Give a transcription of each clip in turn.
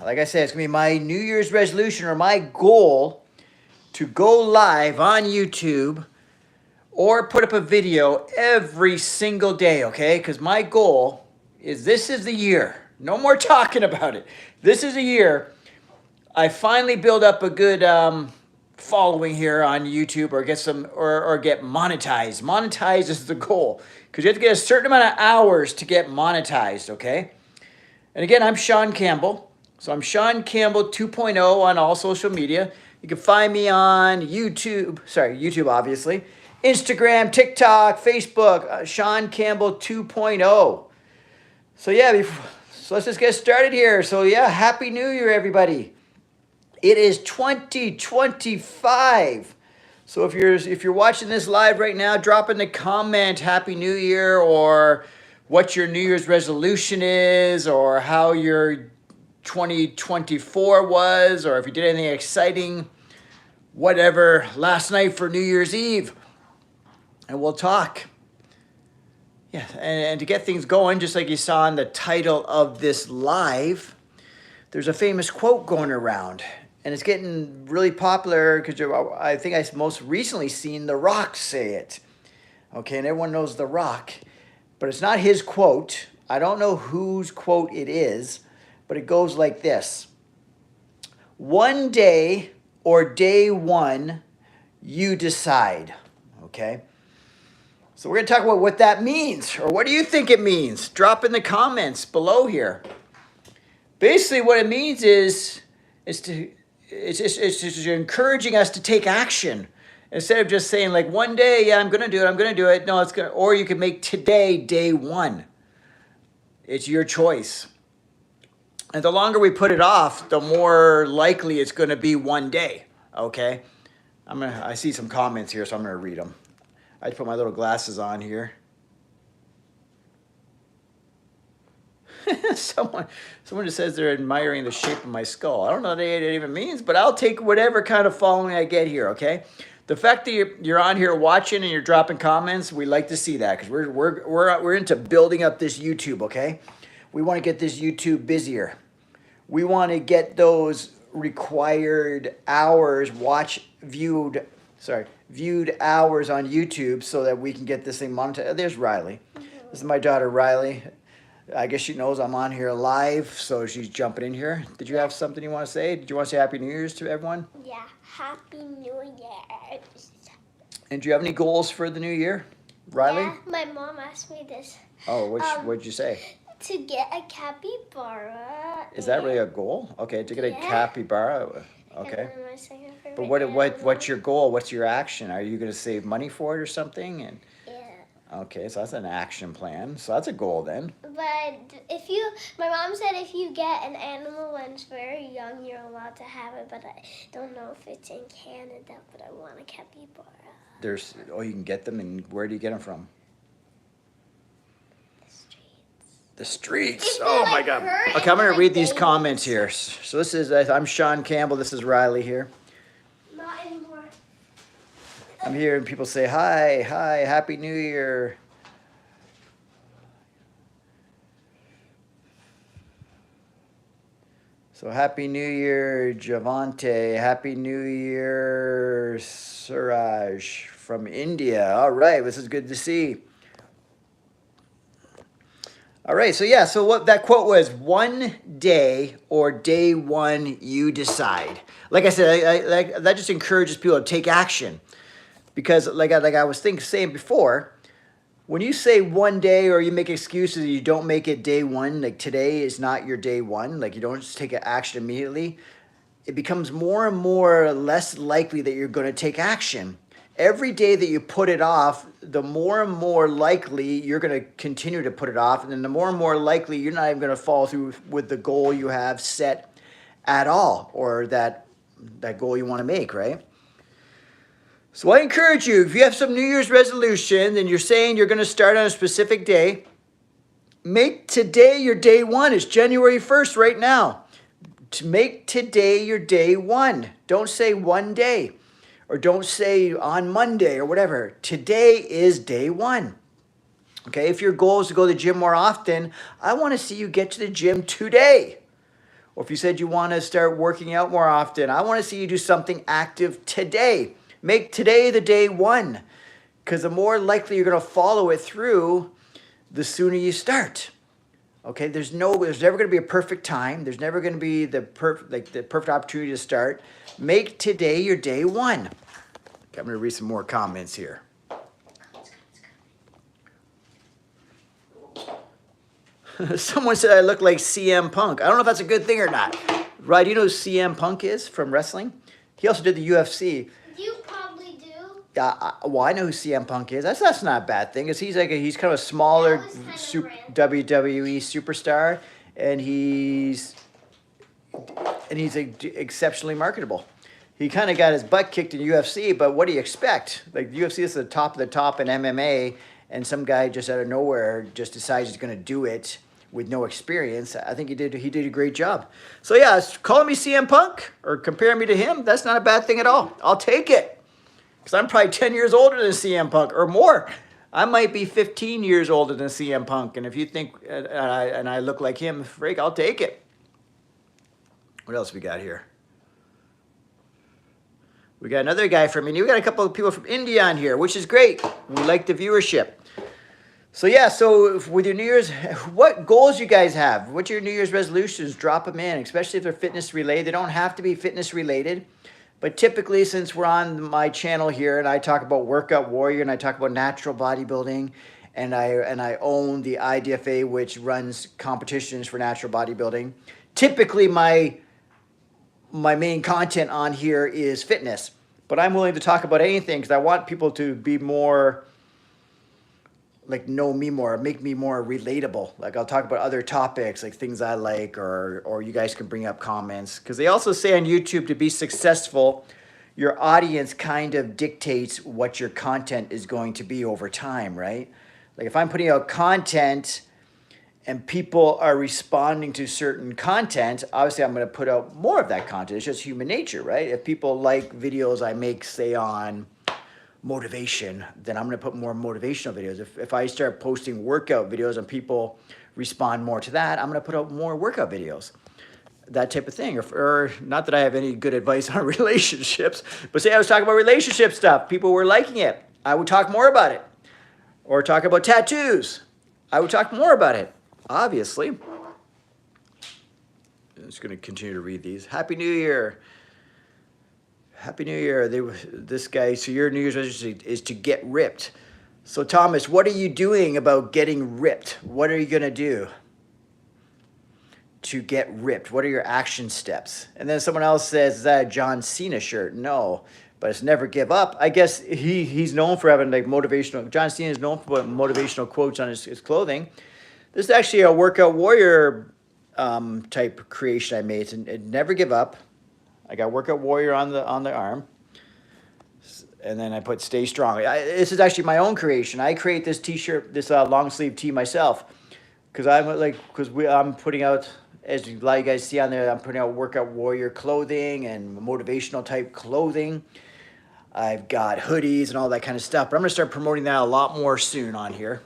like I said, it's going to be my New Year's resolution or my goal to go live on YouTube or put up a video every single day, okay? Because my goal is this is the year. No more talking about it. This is a year I finally build up a good following here on YouTube or get some or get monetized. Monetized is the goal because you have to get a certain amount of hours to get monetized, okay? And again, I'm Shaun Campbell. So I'm Shaun Campbell 2.0 on all social media. You can find me on YouTube obviously, Instagram, TikTok, Facebook, Shaun Campbell 2.0. So yeah, so let's just get started here. So yeah, Happy New Year, everybody. It is 2025. So if you're watching this live right now, drop in the comment Happy New Year or what your New Year's resolution is or how your 2024 was or if you did anything exciting, whatever, last night for New Year's Eve. And we'll talk. Yeah, and to get things going, just like you saw in the title of this live, there's a famous quote going around. And it's getting really popular because I think I most recently seen The Rock say it. Okay, and everyone knows The Rock. But it's not his quote. I don't know whose quote it is. But it goes like this. One day or day one, you decide. Okay? So we're going to talk about what that means. Or what do you think it means? Drop in the comments below here. Basically what it means is it's just encouraging us to take action instead of just saying like one day, yeah, I'm going to do it. No, it's going to, or you can make today day one. It's your choice. And the longer we put it off, the more likely it's going to be one day. Okay. I see some comments here, so I'm going to read them. I just put my little glasses on here. Someone just says they're admiring the shape of my skull. I don't know what that even means, but I'll take whatever kind of following I get here, okay? The fact that you're on here watching and you're dropping comments, we like to see that because we're into building up this YouTube, okay? We want to get this YouTube busier. We want to get those required hours viewed hours on YouTube so that we can get this thing monetized. There's Riley. This is my daughter, Riley. I guess she knows I'm on here live, so she's jumping in here. Did you have something you want to say? Did you want to say Happy New Year's to everyone? Yeah, Happy New Year. And do you have any goals for the new year, Riley? Yeah, my mom asked me this. Oh, what'd you say? To get a capybara. Is that really a goal? Okay, to get a capybara. Okay. But what's your goal? What's your action? Are you going to save money for it or something? And okay, so that's an action plan. So that's a goal then. But my mom said if you get an animal when it's very young, you're allowed to have it. But I don't know if it's in Canada, but I want a capybara. You can get them, and where do you get them from? The streets. Oh my God. Okay, I'm going to read these comments here. So this is, I'm Shaun Campbell. This is Riley here. Not anymore. I'm here and people say, hi, Happy New Year. So Happy New Year, Javante. Happy New Year, Suraj from India. All right, this is good to see. All right, so yeah, so what that quote was, one day or day one, you decide. Like I said, that just encourages people to take action. Because like I was saying before, when you say one day or you make excuses, you don't make it day one, like today is not your day one, like you don't just take action immediately, it becomes more and more less likely that you're going to take action. Every day that you put it off, the more and more likely you're going to continue to put it off. And then the more and more likely you're not even going to follow through with the goal you have set at all, or that goal you want to make, right? So I encourage you, if you have some New Year's resolution and you're saying you're going to start on a specific day, make today your day one. It's January 1st right now. To make today your day one. Don't say one day. Or don't say on Monday or whatever. Today is day one. Okay, if your goal is to go to the gym more often, I want to see you get to the gym today. Or if you said you want to start working out more often, I want to see you do something active today. Make today the day one, because the more likely you're going to follow it through, the sooner you start. Okay, there's never going to be a perfect time. There's never going to be the perfect opportunity to start. Make today your day one. Okay, I'm going to read some more comments here. Someone said I look like CM Punk. I don't know if that's a good thing or not. Right, you know who CM Punk is from wrestling? He also did the UFC. You probably do. Well, I know who CM Punk is. That's not a bad thing. He's kind of a smaller WWE superstar, and he's exceptionally marketable. He kind of got his butt kicked in UFC, but what do you expect? Like UFC is the top of the top in MMA, and some guy just out of nowhere just decides he's going to do it with no experience. I think he did a great job. So yeah, calling me CM Punk or comparing me to him, that's not a bad thing at all. I'll take it. Because I'm probably 10 years older than CM Punk or more. I might be 15 years older than CM Punk. And if you think, and I look like him, freak, I'll take it. What else we got here? We got another guy from India. We got a couple of people from India on here, which is great. We like the viewership. So yeah, so with your New Year's, what goals you guys have? What's your New Year's resolutions? Drop them in, especially if they're fitness related. They don't have to be fitness related. But typically, since we're on my channel here and I talk about Workout Warrior and I talk about natural bodybuilding and I own the IDFA, which runs competitions for natural bodybuilding, typically my main content on here is fitness. But I'm willing to talk about anything because I want people to be more, like, know me more, make me more relatable. Like, I'll talk about other topics, like things I like, or you guys can bring up comments. Because they also say on YouTube, to be successful, your audience kind of dictates what your content is going to be over time, right? Like, if I'm putting out content and people are responding to certain content, obviously I'm going to put out more of that content. It's just human nature, right? If people like videos I make, say, on motivation, then I'm going to put more motivational videos. If I start posting workout videos and people respond more to that, I'm going to put out more workout videos. That type of thing. Or not that I have any good advice on relationships, but say I was talking about relationship stuff. People were liking it. I would talk more about it. Or talk about tattoos. I would talk more about it, obviously. I'm just going to continue to read these. Happy New Year. Happy New Year. This guy, so your New Year's resolution is to get ripped. So Thomas, what are you doing about getting ripped? What are you going to do to get ripped? What are your action steps? And then someone else says, is that a John Cena shirt? No, but it's never give up. I guess he's known for having like motivational, John Cena is known for motivational quotes on his clothing. This is actually a Workout Warrior type creation I made. It's never give up. I got Workout Warrior on the arm, and then I put Stay Strong. This is actually my own creation. I create this T-shirt, this long sleeve tee myself, because I'm putting out, as a lot of you guys see on there, I'm putting out Workout Warrior clothing and motivational type clothing. I've got hoodies and all that kind of stuff, but I'm gonna start promoting that a lot more soon on here.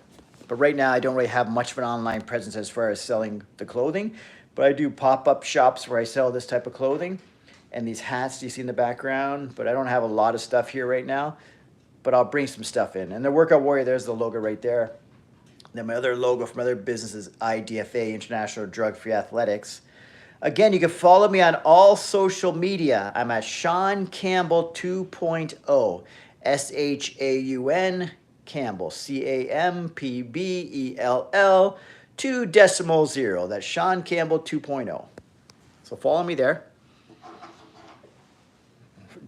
But right now, I don't really have much of an online presence as far as selling the clothing, but I do pop-up shops where I sell this type of clothing. And these hats you see in the background, but I don't have a lot of stuff here right now, but I'll bring some stuff in. And the Workout Warrior, there's the logo right there. Then my other logo from other businesses, IDFA, International Drug-Free Athletics. Again, you can follow me on all social media. I'm at Shaun Campbell 2.0, SHAUN Campbell, CAMPBELL 2.0. That's Shaun Campbell 2.0. So follow me there.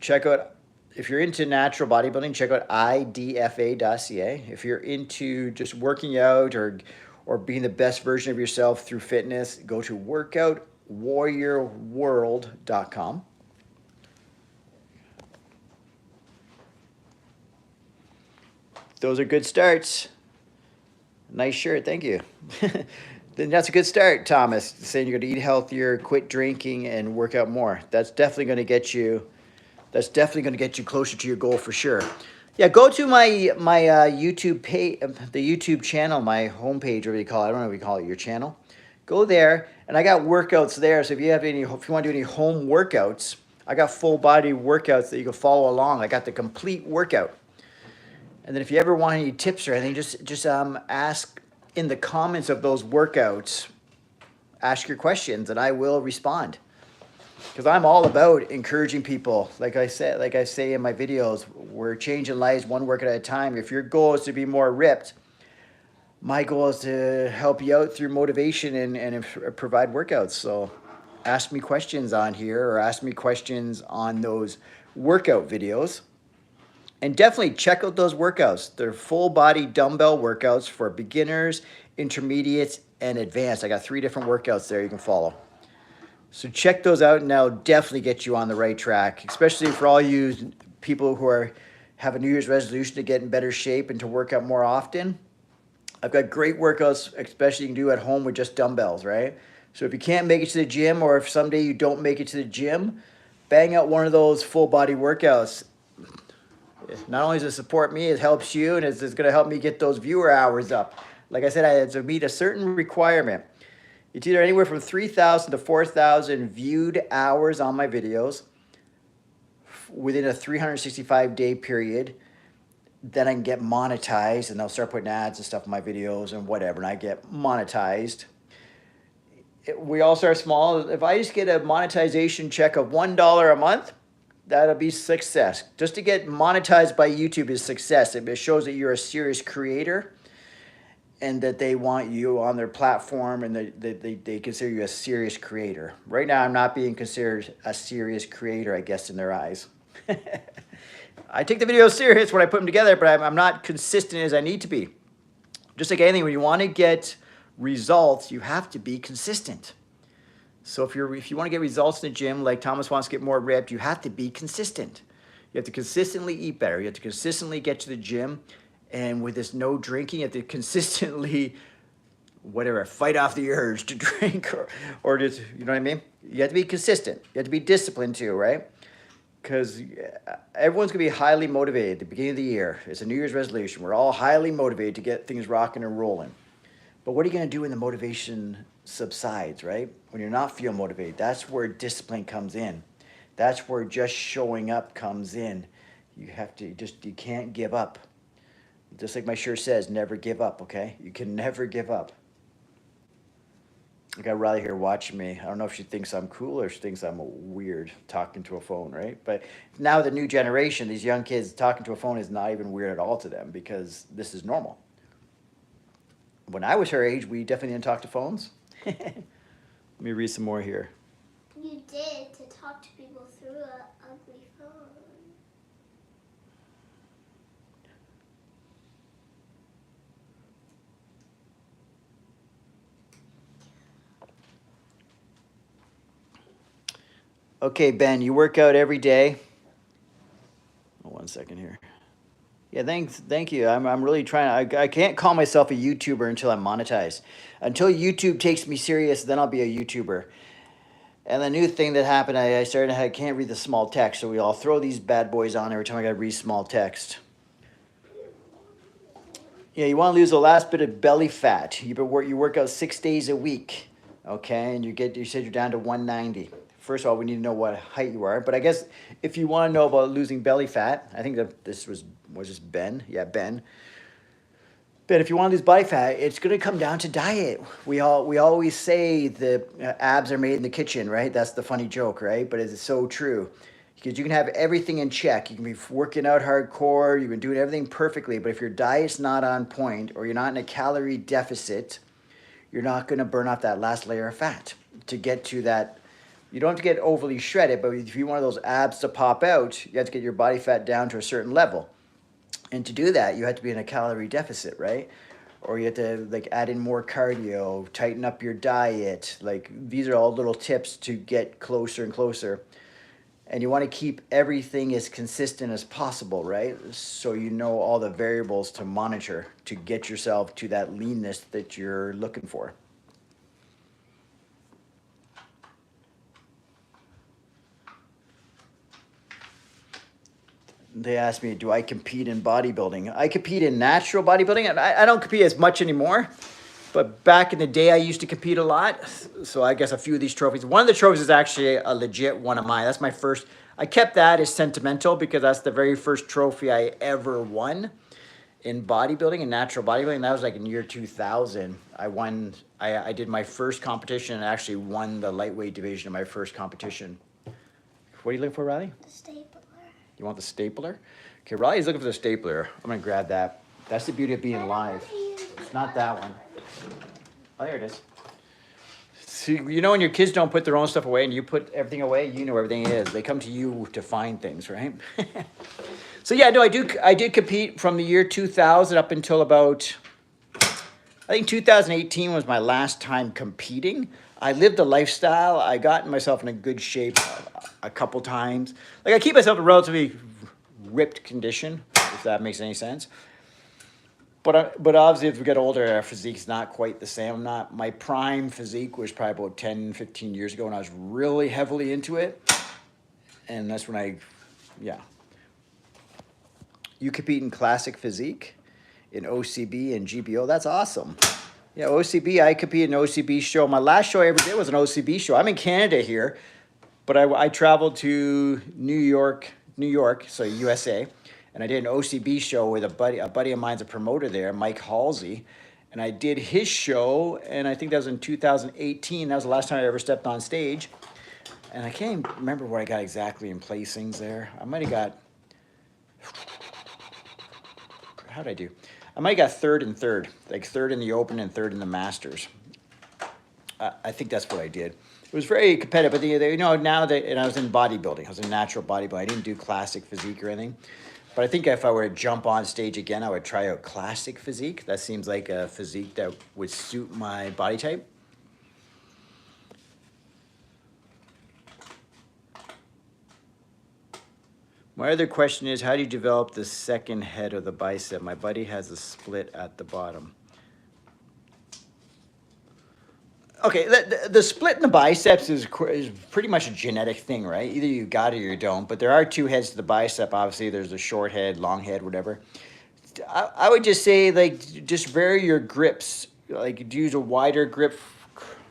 Check out, if you're into natural bodybuilding, check out idfa.ca. If you're into just working out or being the best version of yourself through fitness, go to workoutwarriorworld.com. Those are good starts. Nice shirt, thank you. Then that's a good start, Thomas, saying you're going to eat healthier, quit drinking, and work out more. That's definitely going to get you... That's definitely going to get you closer to your goal for sure. Yeah, go to my YouTube page, the YouTube channel, my homepage, whatever you call it. I don't know what you call it, your channel. Go there, and I got workouts there. So if you want to do any home workouts, I got full body workouts that you can follow along. I got the complete workout. And then if you ever want any tips or anything, just ask in the comments of those workouts. Ask your questions, and I will respond. Because I'm all about encouraging people. Like I say in my videos, we're changing lives one workout at a time. If your goal is to be more ripped, my goal is to help you out through motivation and provide workouts. So ask me questions on here, or ask me questions on those workout videos. And definitely check out those workouts. They're full body dumbbell workouts for beginners, intermediates, and advanced. I got 3 different workouts there you can follow. So check those out, and that'll definitely get you on the right track, especially for all you people who have a New Year's resolution to get in better shape and to work out more often. I've got great workouts, especially you can do at home with just dumbbells, right? So if you can't make it to the gym, or if someday you don't make it to the gym, bang out one of those full body workouts. Not only does it support me, it helps you, and it's going to help me get those viewer hours up. Like I said, I had to meet a certain requirement. It's either anywhere from 3,000 to 4,000 viewed hours on my videos within a 365-day period. Then I can get monetized, and they'll start putting ads and stuff in my videos and whatever, and I get monetized. We all start small. If I just get a monetization check of $1 a month, that'll be success. Just to get monetized by YouTube is success. It shows that you're a serious creator and that they want you on their platform, and they consider you a serious creator. Right now, I'm not being considered a serious creator, I guess, in their eyes. I take the videos serious when I put them together, but I'm not consistent as I need to be. Just like anything, when you want to get results, you have to be consistent. So if you want to get results in the gym, like Thomas wants to get more ripped, you have to be consistent. You have to consistently eat better. You have to consistently get to the gym. And with this no drinking, you have to consistently, fight off the urge to drink or just, you know what I mean? You have to be consistent. You have to be disciplined too, right? Because everyone's going to be highly motivated at the beginning of the year. It's a New Year's resolution. We're all highly motivated to get things rocking and rolling. But what are you going to do when the motivation subsides, right? When you're not feeling motivated, that's where discipline comes in. That's where just showing up comes in. You can't give up. Just like my shirt says, never give up, okay? You can never give up. I got Riley here watching me. I don't know if she thinks I'm cool or she thinks I'm weird talking to a phone, right? But now the new generation, these young kids, talking to a phone is not even weird at all to them because this is normal. When I was her age, we definitely didn't talk to phones. Let me read some more here. You did, to talk to people through an ugly phone. Okay, Ben, you work out every day. Oh, 1 second here. Yeah, thank you. I'm really trying. I can't call myself a YouTuber until I'm monetized. Until YouTube takes me serious, then I'll be a YouTuber. And the new thing that happened, I can't read the small text, so we all throw these bad boys on every time I got to read small text. Yeah, you want to lose the last bit of belly fat. You work out 6 days a week, okay, and you said you're down to 190. First of all, we need to know what height you are. But I guess if you want to know about losing belly fat, I think that this was this Ben? Yeah, Ben. But if you want to lose body fat, it's going to come down to diet. We always say the abs are made in the kitchen, right? That's the funny joke, right? But it's so true. Because you can have everything in check. You can be working out hardcore. You've been doing everything perfectly. But if your diet's not on point or you're not in a calorie deficit, you're not going to burn off that last layer of fat to get to that. You don't have to get overly shredded, but if you want those abs to pop out, you have to get your body fat down to a certain level. And to do that, you have to be in a calorie deficit, right? Or you have to add in more cardio, tighten up your diet. These are all little tips to get closer and closer. And you want to keep everything as consistent as possible, right? So you know all the variables to monitor to get yourself to that leanness that you're looking for. They asked me, do I compete in bodybuilding? I compete in natural bodybuilding, and I don't compete as much anymore But back in the day, I used to compete a lot. So I guess a few of these trophies. One of the trophies is actually a legit one of mine. That's my first. I kept that as sentimental because that's the very first trophy I ever won in bodybuilding and natural bodybuilding. That was like in year 2000. I did my first competition and actually won the lightweight division of my first competition. What are you looking for, Riley? The stapler. You want the stapler? Okay, Riley's looking for the stapler. I'm gonna grab that. That's the beauty of being live. It's not that one. Oh, there it is. See, you know when your kids don't put their own stuff away and you put everything away, you know everything is. They come to you to find things, right? So yeah, no, I did compete from the year 2000 up until about, I think 2018 was my last time competing. I lived a lifestyle. I got myself in a good shape a couple times. Like I keep myself in relatively ripped condition, if that makes any sense. But obviously, as we get older, our physique's not quite the same. My prime physique was probably about 10, 15 years ago when I was really heavily into it. And that's when yeah. You compete in classic physique, in OCB and GBO. That's awesome. Yeah, OCB, I competed in an OCB show. My last show I ever did was an OCB show. I'm in Canada here, but I traveled to New York, so USA. And I did an OCB show with a buddy of mine's a promoter there, Mike Halsey. And I did his show, and I think that was in 2018. That was the last time I ever stepped on stage. And I can't even remember what I got exactly in placings there. I might have got, how did I do? I might have got third and third, like third in the Open and third in the Masters. I think that's what I did. It was very competitive, but and I was in bodybuilding. I was in natural bodybuilding. I didn't do classic physique or anything. But I think if I were to jump on stage again, I would try out classic physique. That seems like a physique that would suit my body type. My other question is, how do you develop the second head of the bicep? My buddy has a split at the bottom. Okay, the split in the biceps is pretty much a genetic thing, right? Either you got it or you don't. But there are two heads to the bicep. Obviously, there's a short head, long head, whatever. I would just say, like, just vary your grips. Like, use a wider grip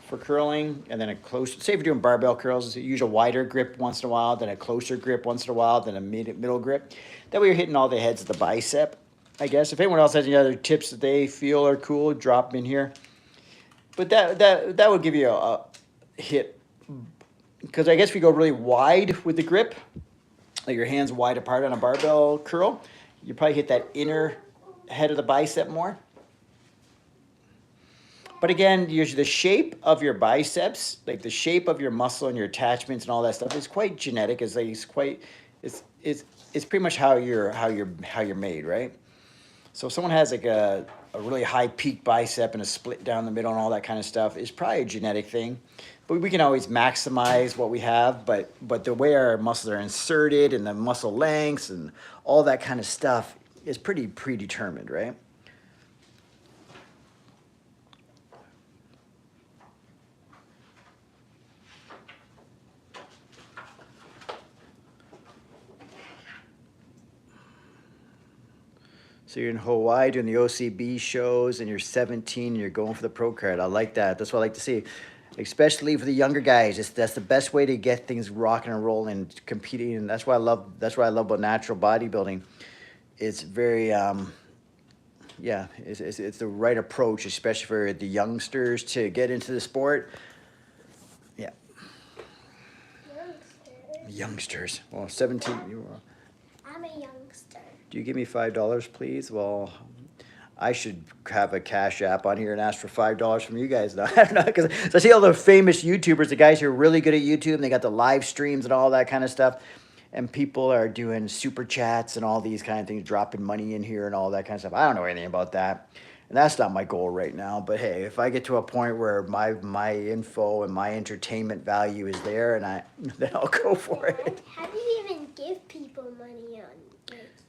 for curling, and then a close. Say if you're doing barbell curls, use a wider grip once in a while, then a closer grip once in a while, then a middle grip. That way you're hitting all the heads of the bicep, I guess. If anyone else has any other tips that they feel are cool, drop them in here. But that would give you a hit, because I guess if you go really wide with the grip, like your hands wide apart on a barbell curl, you probably hit that inner head of the bicep more. But again, the shape of your biceps, like the shape of your muscle and your attachments and all that stuff, is quite genetic. It's pretty much how you're made, right? So if someone has like a really high peak bicep and a split down the middle and all that kind of stuff, it's probably a genetic thing. But we can always maximize what we have. But the way our muscles are inserted and the muscle lengths and all that kind of stuff is pretty predetermined, right? So you're in Hawaii doing the OCB shows and you're 17 and you're going for the pro card. I like that. That's what I like to see. Especially for the younger guys. That's the best way to get things rocking and rolling, competing. And that's what I love about natural bodybuilding. It's very it's the right approach, especially for the youngsters to get into the sport. Yeah. Youngsters. Well, 17 you are. I'm a youngster. Do you give me $5, please? Well, I should have a Cash App on here and ask for $5 from you guys. No, I don't know, because I see all the famous YouTubers, the guys who are really good at YouTube, and they got the live streams and all that kind of stuff. And people are doing super chats and all these kind of things, dropping money in here and all that kind of stuff. I don't know anything about that. And that's not my goal right now. But hey, if I get to a point where my info and my entertainment value is there, then I'll go for it. How do you even give people money on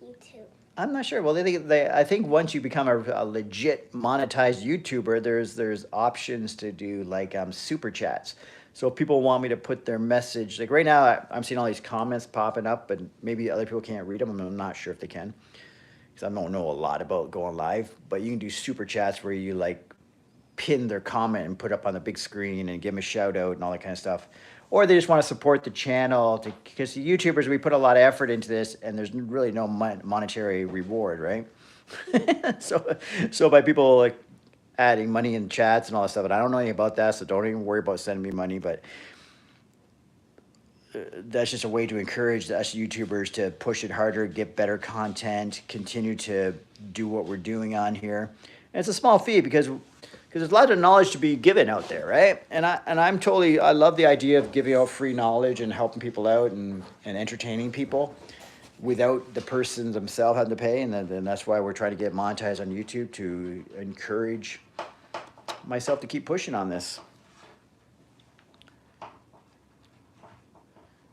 YouTube? I'm not sure. Well, I think once you become a legit monetized YouTuber, there's options to do like super chats. So if people want me to put their message, like right now, I'm seeing all these comments popping up, but maybe other people can't read them. I'm not sure if they can, because I don't know a lot about going live. But you can do super chats where you like pin their comment and put up on the big screen and give them a shout out and all that kind of stuff. Or they just want to support the channel because the YouTubers, we put a lot of effort into this and there's really no monetary reward, right? So by people like adding money in chats and all that stuff, and I don't know anything about that, so don't even worry about sending me money, but that's just a way to encourage us YouTubers to push it harder, get better content, continue to do what we're doing on here. And it's a small fee because there's a lot of knowledge to be given out there, right? And I love the idea of giving out free knowledge and helping people out and entertaining people without the person themselves having to pay. And then that's why we're trying to get monetized on YouTube, to encourage myself to keep pushing on this.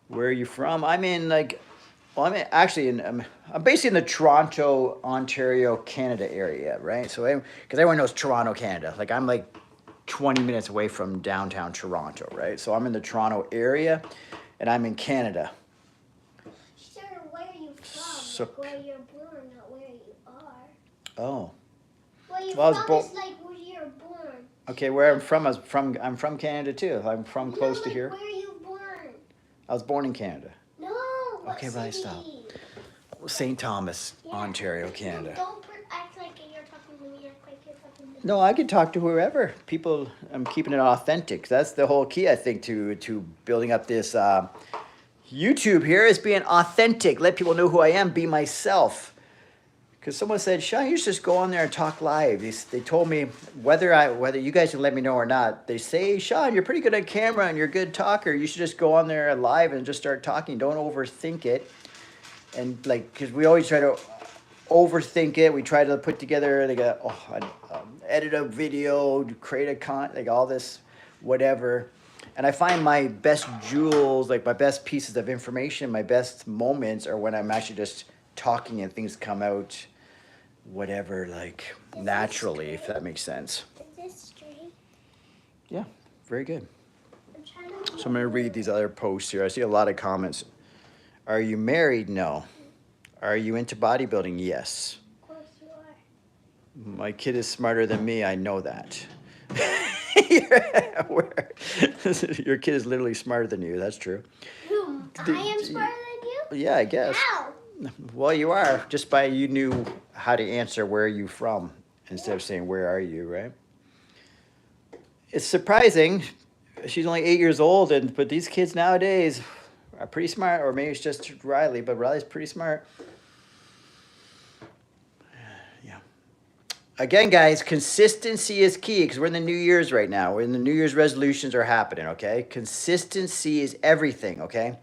Where are you from? I'm based in the Toronto, Ontario, Canada area, right? So, because everyone knows Toronto, Canada. Like, I'm like 20 minutes away from downtown Toronto, right? So I'm in the Toronto area, and I'm in Canada. Sir, where are you from? So, like where you're born, not where you are. Oh. Where you're Well, from is like where you're born. Okay, where I'm from, I'm from Canada too. I'm from close to here. Where are you born? I was born in Canada. No. Okay, but I stopped. City? St. Thomas, Ontario, Canada. Don't act like you're talking to me. Act like you're talking to me. No, I could talk to whoever. People, I'm keeping it authentic. That's the whole key, I think, to building up this YouTube here, is being authentic. Let people know who I am, be myself. Because someone said, Shaun, you should just go on there and talk live. They told me, whether you guys can let me know or not, they say, Shaun, you're pretty good on camera and you're a good talker. You should just go on there live and just start talking. Don't overthink it. And because we always try to overthink it. We try to put together edit a video, create all this, whatever. And I find my best jewels, like my best pieces of information, my best moments are when I'm actually just talking and things come out, whatever, naturally, if that makes sense. Is this straight? Yeah, very good. I'm So I'm going to read these other posts here. I see a lot of comments. Are you married? No. Are you into bodybuilding? Yes. Of course you are. My kid is smarter than me. I know that. Your kid is literally smarter than you. That's true. Who? I am smarter than you? Yeah, I guess. How? Well, you are. Just by you knew how to answer where are you from instead of saying where are you, right? It's surprising. She's only 8 years old, but these kids nowadays are pretty smart. Or maybe it's just Riley, but Riley's pretty smart. Yeah. Again, guys, consistency is key because we're in the New Year's right now. We're in the New Year's resolutions are happening, okay? Consistency is everything, okay?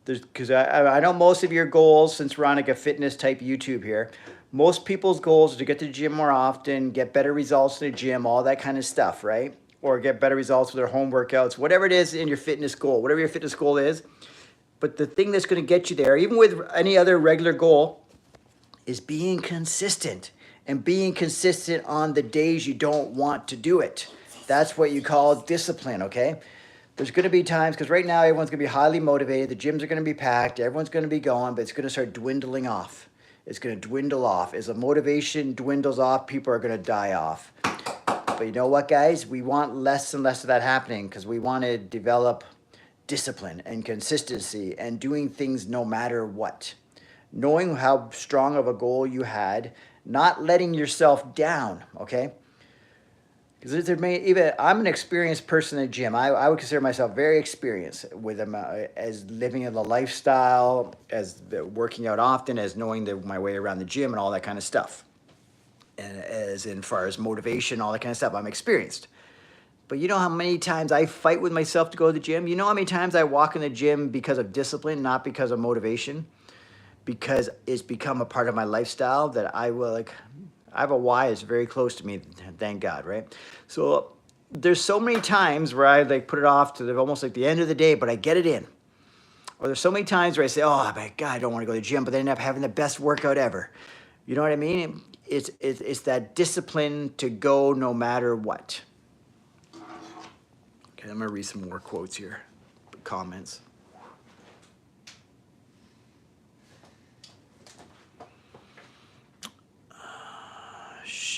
Because I know most of your goals, since we're on like a fitness type YouTube here, most people's goals are to get to the gym more often, get better results in the gym, all that kind of stuff, right? Or get better results with their home workouts, whatever it is in your fitness goal, whatever your fitness goal is. But the thing that's going to get you there, even with any other regular goal, is being consistent. And being consistent on the days you don't want to do it. That's what you call discipline, okay? There's going to be times, because right now everyone's going to be highly motivated. The gyms are going to be packed. Everyone's going to be going, but it's going to start dwindling off. It's going to dwindle off. As the motivation dwindles off, people are going to die off. But you know what, guys? We want less and less of that happening because we want to develop discipline and consistency and doing things no matter what. Knowing how strong of a goal you had, not letting yourself down, okay? Because I'm an experienced person in the gym. I would consider myself very experienced with them as living in the lifestyle, as working out often, as knowing my way around the gym and all that kind of stuff. And as far as motivation, all that kind of stuff, I'm experienced. But you know how many times I fight with myself to go to the gym? You know how many times I walk in the gym because of discipline, not because of motivation? Because it's become a part of my lifestyle that I have a why that's very close to me, thank God, right? So there's so many times where I put it off to almost like the end of the day, but I get it in. Or there's so many times where I say, oh my God, I don't want to go to the gym, but then I end up having the best workout ever. You know what I mean? It's that discipline to go no matter what. Okay, I'm going to read some more quotes here, comments.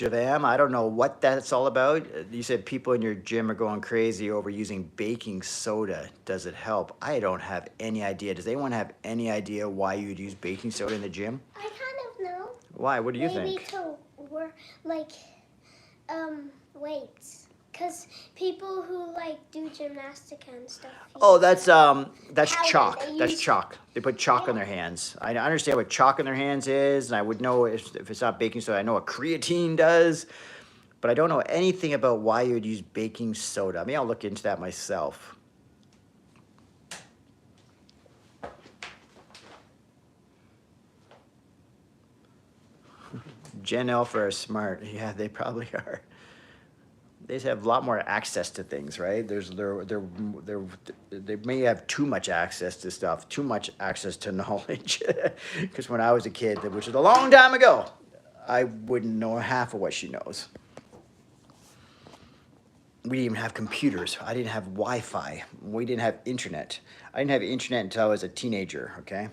Shavam, I don't know what that's all about. You said people in your gym are going crazy over using baking soda. Does it help? I don't have any idea. Does anyone have any idea why you'd use baking soda in the gym? I kind of know. Why? What do you Maybe think? to work, like, weights. Because people who, like, do gymnastics and stuff. Oh, that's powder. chalk. They That's use- chalk. They put chalk on their hands. I understand what chalk in their hands is, and I would know if it's not baking soda. I know what creatine does, but I don't know anything about why you would use baking soda. I mean, I'll look into that myself. Gen Alpha are smart. Yeah, they probably are. They just have a lot more access to things, right? They may have too much access to stuff, too much access to knowledge. Because when I was a kid, which was a long time ago, I wouldn't know half of what she knows. We didn't even have computers. I didn't have Wi-Fi. We didn't have internet. I didn't have internet until I was a teenager, okay?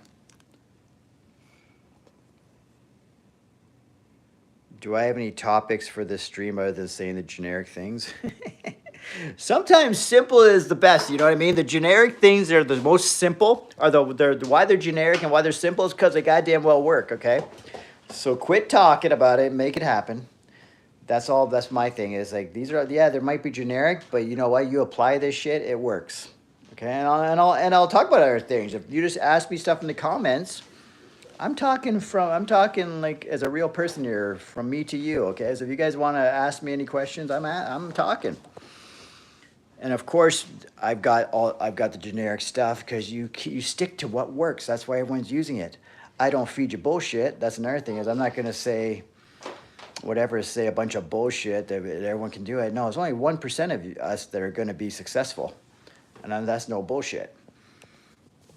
Do I have any topics for this stream other than saying the generic things? Sometimes simple is the best, you know what I mean? The generic things that are the most simple are why they're generic and why they're simple is because they goddamn well work, okay? So quit talking about it and make it happen. That's all, that's my thing is like, these are, yeah, there might be generic, but you know what? You apply this shit, it works. Okay, and I'll talk about other things. If you just ask me stuff in the comments, I'm talking like as a real person here, from me to you, okay? So if you guys want to ask me any questions, I'm talking. And of course, I've got the generic stuff because you stick to what works. That's why everyone's using it. I don't feed you bullshit. That's another thing is I'm not going to say a bunch of bullshit that everyone can do it. No, it's only 1% of us that are going to be successful. And that's no bullshit.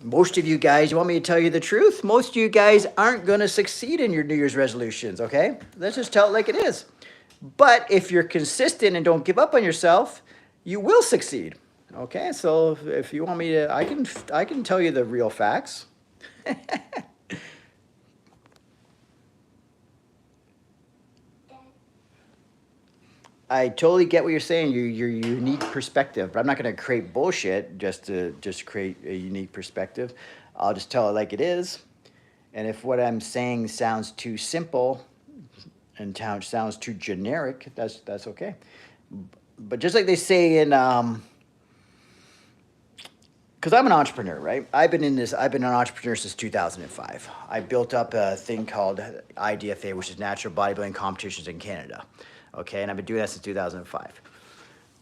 Most of you guys, you want me to tell you the truth? Most of you guys aren't going to succeed in your New Year's resolutions, okay? Let's just tell it like it is. But if you're consistent and don't give up on yourself, you will succeed, okay? So if you want me to, I can tell you the real facts. I totally get what you're saying, your unique perspective, but I'm not going to create bullshit just to create a unique perspective. I'll just tell it like it is. And if what I'm saying sounds too simple and sounds too generic, that's okay. But just like they say in, because I'm an entrepreneur, right? I've been an entrepreneur since 2005. I built up a thing called IDFA, which is Natural Bodybuilding Competitions in Canada. Okay, and I've been doing that since 2005.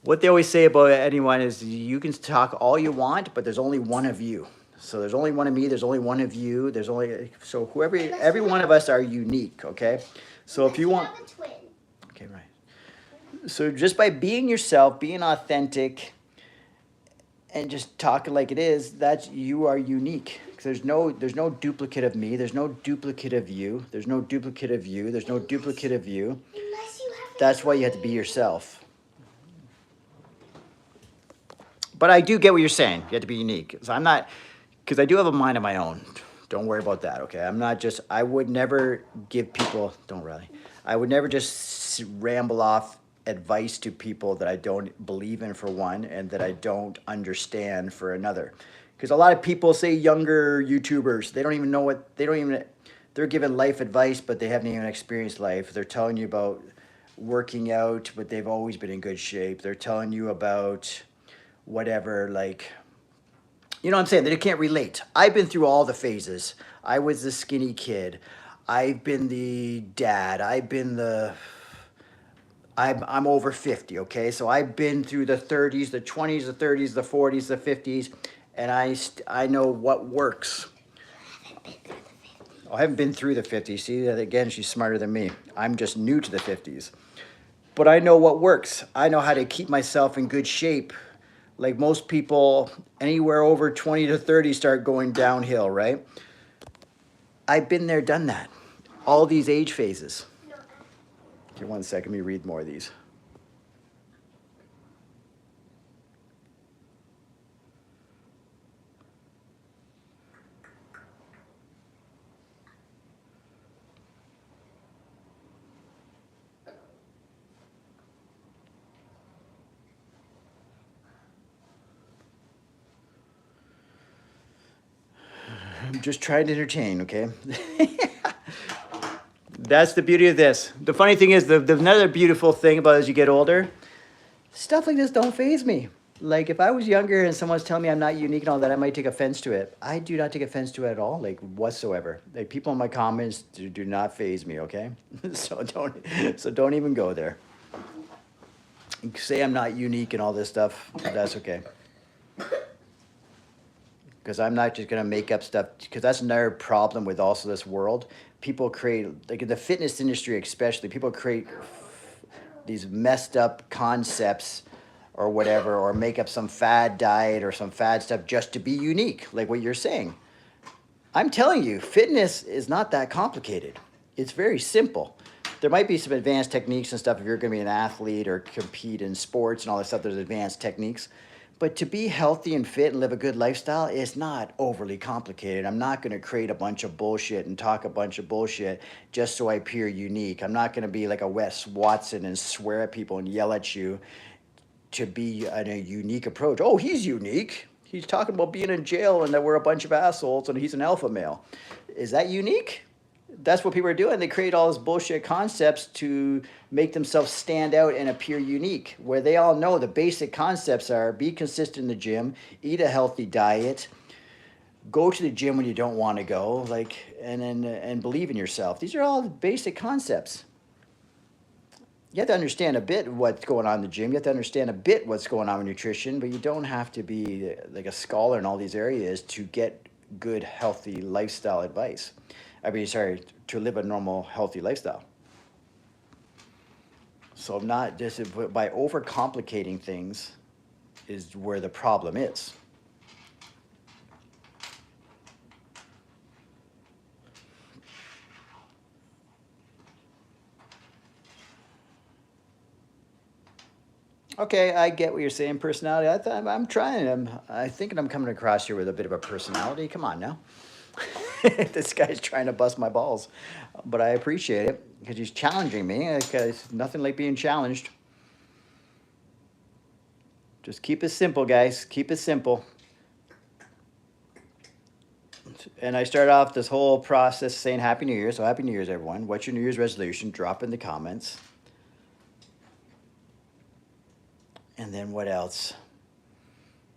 What they always say about anyone is you can talk all you want, but there's only one of you. So there's only one of me, there's only one of you, every one of us are unique, okay? So if you want... Okay, right. So just by being yourself, being authentic, and just talking like it is, you are unique. There's no duplicate of me, there's no duplicate of you, there's no duplicate of you, there's no duplicate of you. That's why you have to be yourself. But I do get what you're saying. You have to be unique. So I'm not, because I do have a mind of my own. Don't worry about that, okay? I would never give people, I would never just ramble off advice to people that I don't believe in for one, and that I don't understand for another. Because a lot of people, say younger YouTubers, they don't even know they're giving life advice, but they haven't even experienced life. They're telling you about working out, but they've always been in good shape. They're telling you about whatever, like, you know what I'm saying? They can't relate. I've been through all the phases. I was the skinny kid. I've been the dad. I'm over 50, okay? So I've been through the 30s, the 20s, the 30s, the 40s, the 50s, and I know what works. I haven't been through the 50s. See, again, she's smarter than me. I'm just new to the 50s. But I know what works. I know how to keep myself in good shape. Like most people, anywhere over 20 to 30 start going downhill, right? I've been there, done that. All these age phases. Okay, 1 second, let me read more of these. I'm just trying to entertain, okay? That's the beauty of this. The funny thing is, the another beautiful thing about as you get older, stuff like this don't faze me. Like if I was younger and someone's telling me I'm not unique and all that, I might take offense to it. I do not take offense to it at all, like whatsoever. Like people in my comments do not faze me, okay? So don't even go there. Say I'm not unique and all this stuff, that's okay. Because I'm not just gonna make up stuff, because that's another problem with also this world. People create, like in the fitness industry especially, people create these messed up concepts or whatever, or make up some fad diet or some fad stuff just to be unique, like what you're saying. I'm telling you, fitness is not that complicated. It's very simple. There might be some advanced techniques and stuff if you're gonna be an athlete or compete in sports and all that stuff, there's advanced techniques. But to be healthy and fit and live a good lifestyle is not overly complicated. I'm not going to create a bunch of bullshit and talk a bunch of bullshit just so I appear unique. I'm not going to be like a Wes Watson and swear at people and yell at you to be a unique approach. Oh, he's unique. He's talking about being in jail and that we're a bunch of assholes and he's an alpha male. Is that unique? That's what people are doing. They create all these bullshit concepts to make themselves stand out and appear unique, where they all know the basic concepts are be consistent in the gym, eat a healthy diet, go to the gym when you don't want to go, and believe in yourself. These are all the basic concepts. You have to understand a bit what's going on in the gym. You have to understand a bit what's going on with nutrition, but you don't have to be like a scholar in all these areas to get good, healthy lifestyle advice. To live a normal, healthy lifestyle. So not just by overcomplicating things is where the problem is. Okay, I get what you're saying, personality. I'm trying. I think I'm coming across here with a bit of a personality. Come on now. This guy's trying to bust my balls, but I appreciate it because he's challenging me. Because nothing like being challenged. Just keep it simple, guys. Keep it simple. And I start off this whole process saying Happy New Year. So Happy New Year's, everyone. What's your New Year's resolution? Drop in the comments. And then what else?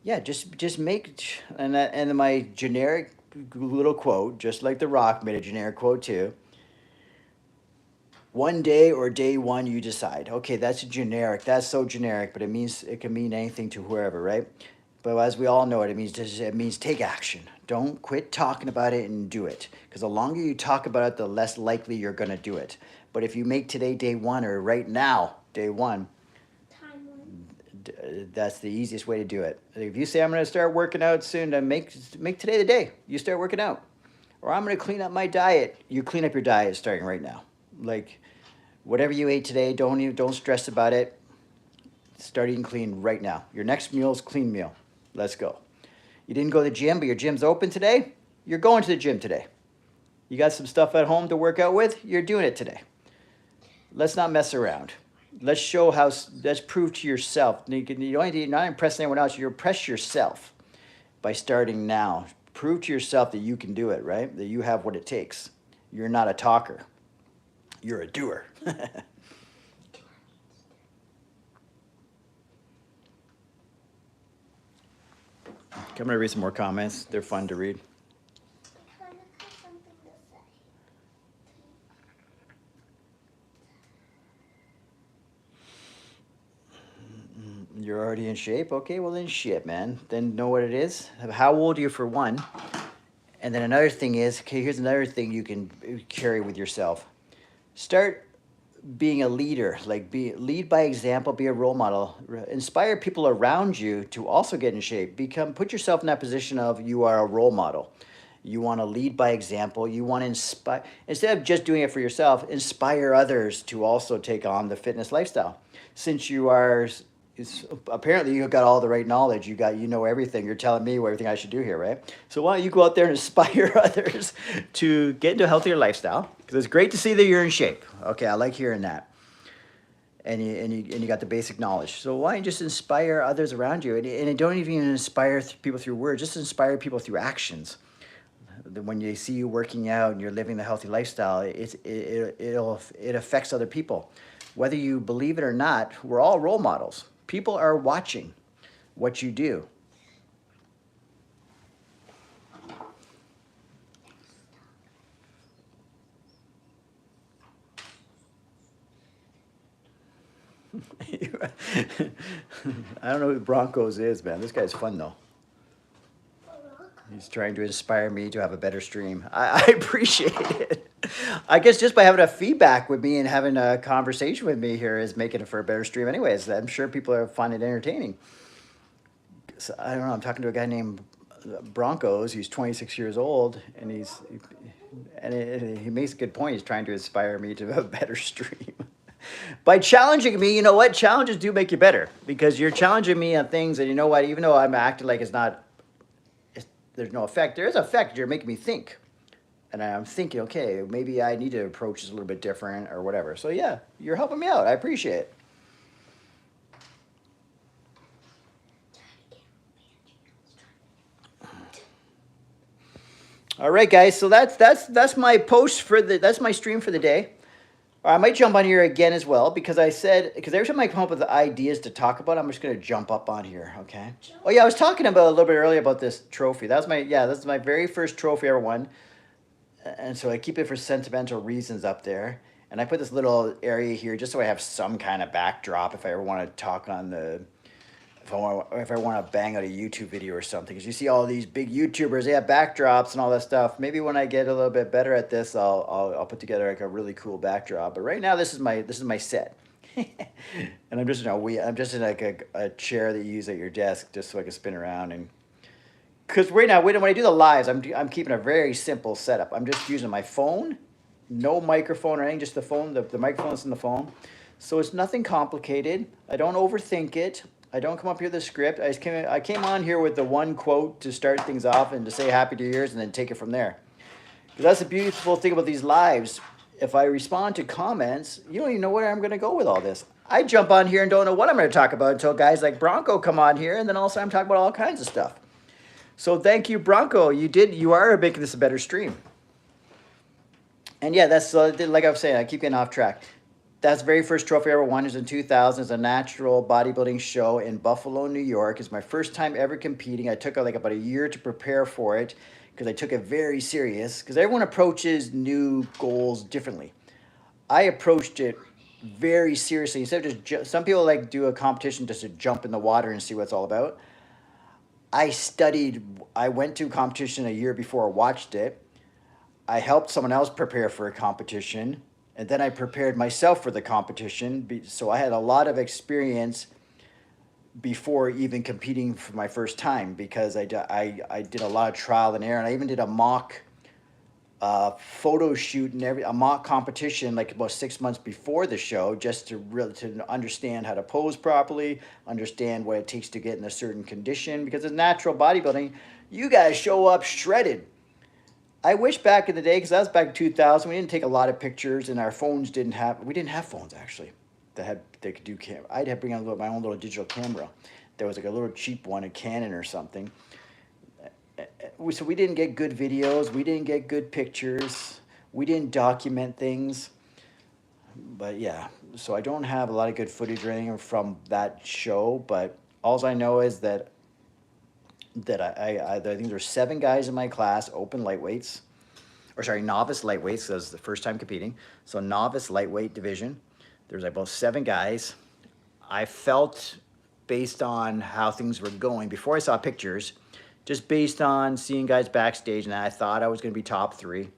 Yeah, just make and my generic little quote, just like The Rock made a generic quote too. One day or day one, you decide. Okay, that's generic. That's so generic, but it can mean anything to whoever, right? But as we all know, it means take action. Don't quit talking about it and do it. Because the longer you talk about it, the less likely you're going to do it. But if you make today day one or right now day one, that's the easiest way to do it. If you say I'm going to start working out soon, then make today the day you start working out. Or I'm going to clean up my diet. You clean up your diet starting right now. Like whatever you ate today, don't stress about it. Start eating clean right now. Your next meal is clean meal. Let's go. You didn't go to the gym, but your gym's open today. You're going to the gym today. You got some stuff at home to work out with. You're doing it today. Let's not mess around. Let's prove to yourself. You're not impressing anyone else. You impress yourself by starting now. Prove to yourself that you can do it, right? That you have what it takes. You're not a talker. You're a doer. I'm going to read some more comments. They're fun to read. You're already in shape? Okay, well then shit, man. Then know what it is. How old are you for one? And then another thing is, okay, here's another thing you can carry with yourself. Start being a leader. Lead by example, be a role model. Inspire people around you to also get in shape. Put yourself in that position of you are a role model. You want to lead by example. You want to inspire, instead of just doing it for yourself, inspire others to also take on the fitness lifestyle. Since apparently you got all the right knowledge. You know everything. You're telling me everything I should do here, right? So why don't you go out there and inspire others to get into a healthier lifestyle? Because it's great to see that you're in shape. Okay, I like hearing that. And you got the basic knowledge. So why don't you just inspire others around you? And don't even inspire people through words. Just inspire people through actions. when you see you working out and you're living the healthy lifestyle, it affects other people. Whether you believe it or not, we're all role models. People are watching what you do. I don't know who Broncos is, man. This guy's fun though. He's trying to inspire me to have a better stream. I appreciate it. I guess just by having a feedback with me and having a conversation with me here is making it for a better stream anyways. I'm sure people are finding it entertaining. So, I don't know. I'm talking to a guy named Broncos. He's 26 years old, and he makes a good point. He's trying to inspire me to have a better stream. By challenging me, you know what? Challenges do make you better because you're challenging me on things, and you know what? Even though I'm acting like there's no effect. There is effect. You're making me think. And I'm thinking, okay, maybe I need to approach this a little bit different or whatever. So yeah, you're helping me out. I appreciate it. All right, guys. So that's my post that's my stream for the day. I might jump on here again as well because every time I come up with ideas to talk about, I'm just going to jump up on here, okay? Oh yeah, I was talking about a little bit earlier about this trophy. That's my very first trophy I ever won. And so I keep it for sentimental reasons up there. And I put this little area here just so I have some kind of backdrop if I ever want to talk on if I want to bang out a YouTube video or something. Because you see all these big YouTubers, they have backdrops and all that stuff. Maybe when I get a little bit better at this, I'll put together like a really cool backdrop. But right now, this is my set. And I'm just in like a chair that you use at your desk just so I can spin around. And because right now, when I do the lives, I'm keeping a very simple setup. I'm just using my phone, no microphone or anything, just the phone. The microphone's in the phone. So it's nothing complicated. I don't overthink it. I don't come up here with a script. I came on here with the one quote to start things off and to say Happy New Year's and then take it from there. Because that's the beautiful thing about these lives. If I respond to comments, you don't even know where I'm going to go with all this. I jump on here and don't know what I'm going to talk about until guys like Bronco come on here, and then also I'm talking about all kinds of stuff. So thank you, Bronco. You are making this a better stream. And yeah, that's like I was saying, I keep getting off track. That's the very first trophy I ever won. It was in 2000. It's a natural bodybuilding show in Buffalo, New York. It's my first time ever competing. I took like about a year to prepare for it because I took it very serious. Because everyone approaches new goals differently. I approached it very seriously. Instead of just some people like do a competition just to jump in the water and see what it's all about. I went to a competition a year before I watched it. I helped someone else prepare for a competition. And then I prepared myself for the competition. So I had a lot of experience before even competing for my first time because I did a lot of trial and error. And I even did a mock photo shoot and a mock competition like about 6 months before the show just to understand how to pose properly, understand what it takes to get in a certain condition. Because in natural bodybuilding, you guys show up shredded. I wish back in the day, because that was back in 2000, we didn't take a lot of pictures, and our phones we didn't have phones, actually, that could do camera. I'd have to bring out my own little digital camera. There was like a little cheap one, a Canon or something. So we didn't get good videos. We didn't get good pictures. We didn't document things. But yeah, so I don't have a lot of good footage or anything from that show, but all I know is that I think there's 7 guys in my class, open lightweights, novice lightweights. That was the first time competing. So novice lightweight division. There's about 7 guys. I felt based on how things were going before I saw pictures, just based on seeing guys backstage, and I thought I was going to be top 3.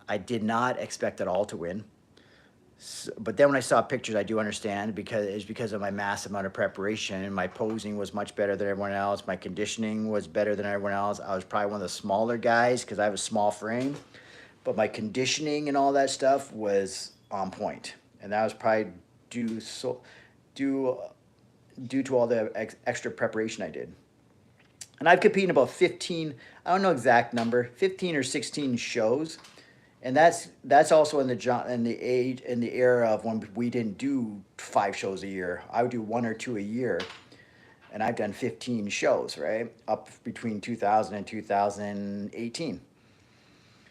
I did not expect at all to win. So, but then when I saw pictures, I do understand because of my massive amount of preparation, and my posing was much better than everyone else. My conditioning was better than everyone else. I was probably one of the smaller guys because I have a small frame, but my conditioning and all that stuff was on point, and that was probably due to all the extra preparation I did. And I've competed in about 15, I don't know exact number, 15 or 16 shows. And that's also in the era of when we didn't do 5 shows a year. I would do 1 or 2 a year, and I've done 15 shows, right? Up between 2000 and 2018.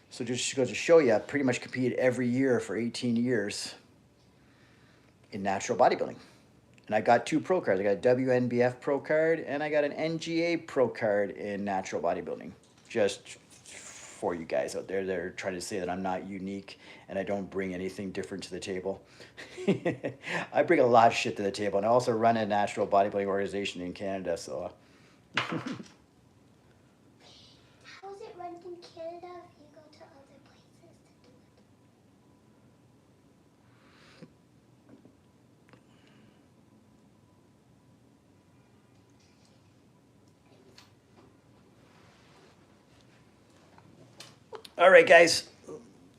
So just goes to show you, I pretty much competed every year for 18 years in natural bodybuilding. And I got 2 pro cards. I got a WNBF pro card and I got an NGA pro card in natural bodybuilding. Just for you guys out there that are trying to say that I'm not unique and I don't bring anything different to the table. I bring a lot of shit to the table, and I also run a natural bodybuilding organization in Canada, so. How is it run in Canada if you go to other places to do it? All right, guys.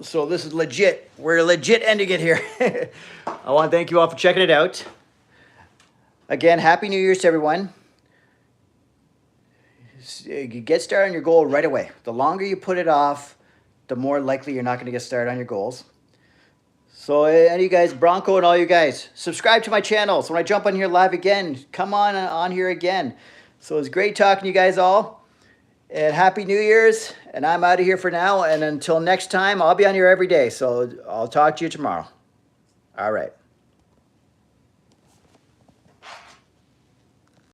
So this is legit. We're legit ending it here. I want to thank you all for checking it out. Again, Happy New Year's to everyone. You get started on your goal right away. The longer you put it off, the more likely you're not going to get started on your goals. So any of you guys, Bronco and all you guys, subscribe to my channel. So when I jump on here live again, come on here again. So it's great talking to you guys all. And Happy New Year's. And I'm out of here for now. And until next time, I'll be on here every day. So I'll talk to you tomorrow. All right.